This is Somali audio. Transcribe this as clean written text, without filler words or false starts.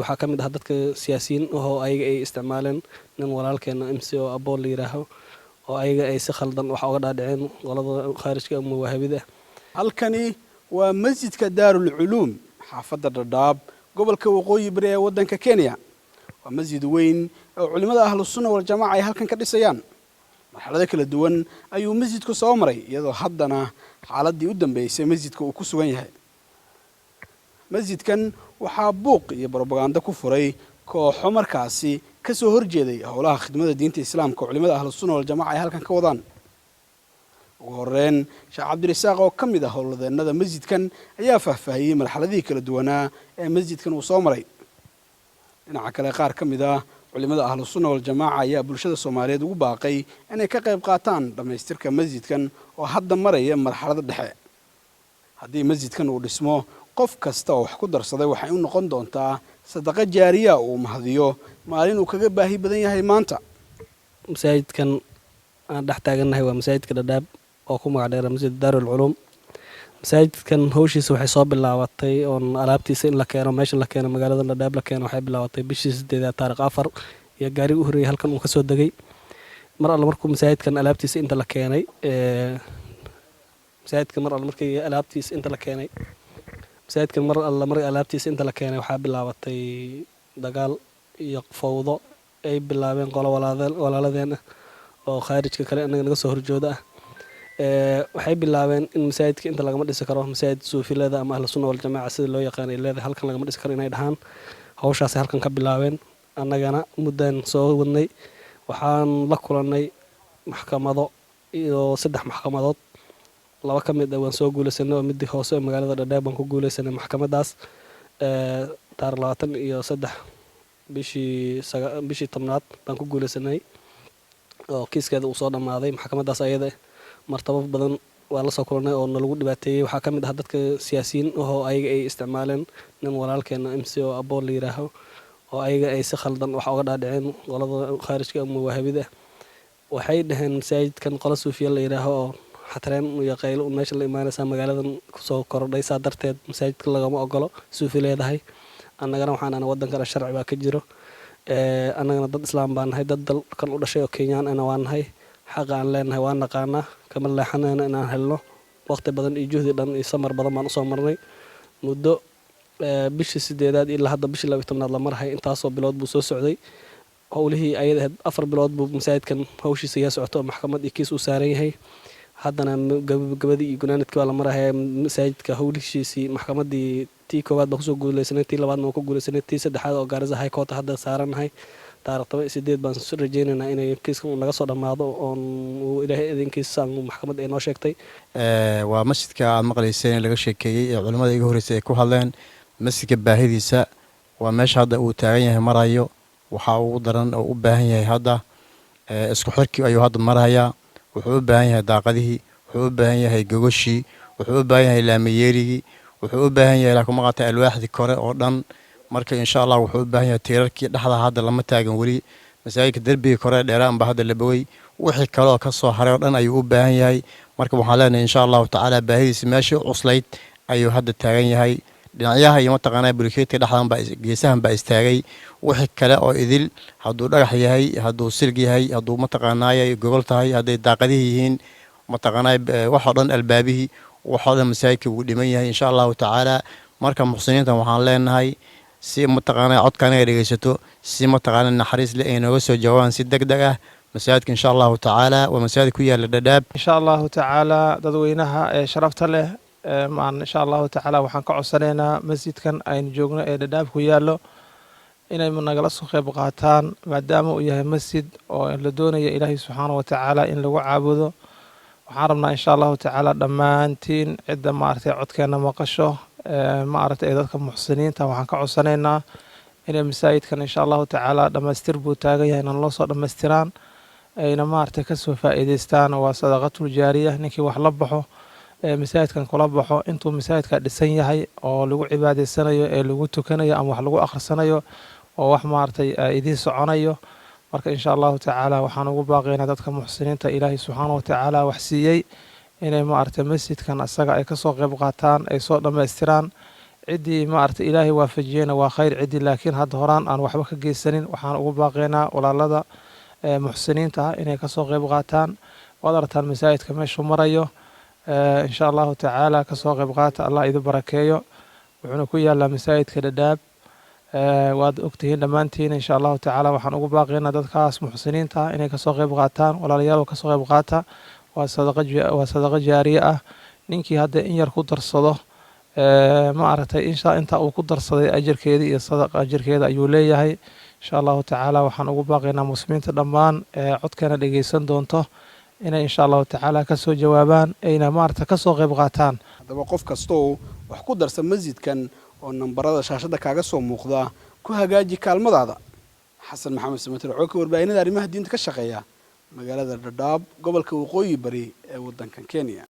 waxaa ka mid ah dadka siyaasiyiin oo ayaga ay isticmaaleen nin walaalkeena MC oo Abo la yiraaho oo ayaga ay si khaldan wax uga dhaadhiceen qolada khaarijka ama wahabida. halkani waa masjidka Daarul Culuum xaafadda Dadaab gobolka Waqooyi Bari ee waddanka Kenya. waa masjid weyn oo culimada ahlus sunna wal jamaa ay halkan ka dhisayaan. marxalado kala duwan ayuu masjidku soo maray iyadoo haddana xaaladii u dambeysay masjidka uu ku sugan yahay. masjidkan waxaa buuq iyo propaganda ku furay kooxo markaasi ka soo horjeeday howlaha khidmada diinta islaamka culimada ahlus sunna wal jamaa ay halkan ka wadaan. ugu horreyn Sheekh Cabdirasaaq oo ka mid ah howlwadeennada masjidkan ayaa faahfaahiyey marxaladii kala duwanaa ee masjidkan uu soo maray. dhinaca kale qaar ka mid ah culimada ahlus sunna wal jamaa ayaa bulshada Soomaaliyeed ugu baaqay inay ka qayb qaataan dhamaystirka masjidkan oo hadda maraya marxalada dhexe. haddii masjidkan uu dhismo qof kasta oo wax ku darsaday waxay u noqon doontaa sadaqa jaariya oo mahadiyo maalin uu kaga baahi badan yahay maanta. masaajidkan aan dhex taaganahay waa masaajidka Dadaab oo ku magac dheer masjid Daarul Culuum. masaajidkan hawshiisa waxay soo bilaabatay oo alaabtiisa in la keeno meesha la keeno magaalada Dadaab la keeno waxay bilaabatay bishii 8 taariikh 4 iyo gaari u horeeyay halkan uu ka soo degay. mar alla markuu masaajidkan alaabtiisa inta la keenay waxaa bilaabatay dagaal iyo fowdo ay bilaabeen qolo walaaladeen oo khaarijka kale anaga naga soo horjooda waxay bilaabeen in masaajidka inta lagama dhisi karo masaajid suufileeda ama ahlus sunna wal jamaa sida loo yaqaan ay leedahay halkan lagama dhisi karo inay dhahaan hawshaas halkan ka bilaabeen. annagana muddan soo wadnay waxaan la kulannay maxkamado iyo 3 maxkamadood. 2 ka mid ah waan soo guulaysanay oo midii hoose ee magaalada Dadaab baan ku guulaysanay maxkamadaas taariikh 23 bishii 10aad baan ku guulaysanay oo kiiskeeda uu soo dhamaaday. maxkamadaas ayada martaba badan waa la soo kulannay oo nalagu dhibaateeyay. waxaa ka mid ah dadka siyaasiyiin oo ayaga ay isticmaaleen nin walaalkeena MC oo Abo la yiraaho oo ayaga ay si khaldan wax uga dhaadhiceen qolada khaarijka ama wahabida. waxay dhaheen masaajidkan qolo suufiya la yiraaho oo xatareen iyo qaylo meesha la imaanaysa magaaladan ku soo kordhay saa darteed masaajidka lagama ogolo suufi leedahay. annagana waxaan waddankana sharci baa ka jiro annagana dad islaam baan nahay dad dalkan u dhashay oo Kenyaan ana waan nahay xaq aan leenahay waan naqaanaa kama leexanayna inaan helno waqti badan iyo juhdi dhan iyo samar badan baan u soo marnay muddo bishii 8aad ilaa hadda bishii 12aad la marhay intaasoo bilood buu soo socday. howlihii ayada 4 bilood buu masaajidkan hawshiisa yaa socoto maxkamad iyo kiis u saaran yahay. haddana gabadii iyo gunaanadkii waa la marahay masaajidka howlihiisii maxkamadii tii koowaad baa kusoo guulaysanay tii labaadna waa ku guulaysanay tii saddexaad oo Garissa High Court hadda saaranahay taariikh 8 baan soo rajeynaynaa inay kiiskan naga soo dhamaado oo ilaahay idinkiisa maxkamadda ay noo sheegtay. waa masjidka aad maqlayseen laga sheekeeyay ee culimada iga horeysay ay ku hadleen. masjidka baahidiisa waa meesha hadda uu taagan yahay marayo waxa uu daran oo u baahan yahay hadda isku xirkii ayuu hadda marayaa. wuxuu u baahan yahay daaqadihii wuxuu u baahan yahay gogoshii wuxuu u baahan yahay laamiyeerigii wuxuu u baahan yahay kuma qata alwaaxdii kore oo dhan. marka insha Allah wuxuu u baahan yahay tiirarkii dhaxda hadda lama taagan wali masaajidka darbiga kore dheeraan ba hadda la baway wixii kale oo ka soo haray oo dhan ayuu u baahan yahay. marka waxaan leenahay insha Allah taala baahidiisa meeshii cuslayd ayuu hadda taagan yahay. dhinacyaha iyo mataqaanaa bulkeedka dhaxdan ba geesahan ba istaagay wixii kale oo idil hadduu dhagax yahay hadduu silg yahay hadduu mataqaanaa gogol tahay hadday daaqadihi yihiin mataqaanaa wax oo dhan albaabihii wax oo dhan masaajidka wuu dhiman yahay insha Allah taala. marka muxsiniinta waxaan leenahay si mataqaanaa codkan ay dhageysato si mataqaanaa naxariis leh inooga soo jawaabaan si degdeg ah masaajidka insha Allah taala. waa masaajid ku yaala Dadaab insha Allah taala. dadweynaha ee sharafta leh maan insha Allah taala waxaan ka codsanaynaa masjidkan aynu joogno ee Dadaab ku yaalo inay nagala soo qayb qaataan maadaama uu yahay masjid oo la doonayo Ilaahay subxaanahu wa tacaala in lagu caabudo. waxaan rabnaa insha Allah taala dhammaantiin cidda maartay codkeena maqasho maartay dadka muxsiniinta waxaan ka codsanaynaa inay masaajidkan insha Allah taala dhamaystir buu taagan yahay in loo soo dhamaystiraan ayna maartay ka soo faa'iideystaan. waa sadaqatul jaariya ninkii wax la baxo masaajidkan kula baxo intuu masaajidka dhisan yahay oo lagu cibaadaysanayo ee lagu tukanayo ama wax lagu akhrisanayo oo wax maartay idin soconayo. marka insha Allah taala waxaan ugu baaqaynaa dadka muxsiniinta Ilaahay subxaanahu wa tacaala wax siiyey inay maartay masjidkan asaga ay ka soo qayb qaataan ay soo dhamaystiraan ciddii maaragtay ilaahay waafajiyeyna waa khayr, ciddii laakiin hadda horaan aan waxba ka geysanin waxaan ugu baaqaynaa walaalada muxsiniinta ah inay kasoo qayb qaataan. waad aragtaan masaajidka meeshuu marayo, insha allahu tacaala kasoo qayb qaata, allah idin barakeeyo. wuxuuna ku yaalaa masaajidka Dhadhaab. waad ogtihiin dhammaantiin insha allahu tacaala waxaan ugu baaqaynaa dadkaas muxsiniinta ah inay kasoo qayb qaataan. walaalayaal kasoo qayb qaata, waa sadaqo jaariye ah. ninkii hadda in yar ku darsado ma aragtay inta uu ku darsaday ajarkeeda iyo sadaqa ajarkeeda ayuu leeyahay. insha allahu tacaala waxaan ugu baaqaynaa muslimiinta dhammaan codkeena dhegeysan doonto inay insha allahu tacaala kasoo jawaabaan, ayna maaragtay kasoo qayb qaataan. haddaba qof kastoo wax ku darsa masjidkan oo nambarada shaashadda kaaga soo muuqda ku hagaaji kaalmadaada. xasan maxamed samatir, codka warbaahinada arrimaha diinta ka shaqeeya, magaalada Dhadhaab, gobolka waqooyi bari ee waddankan Kenya.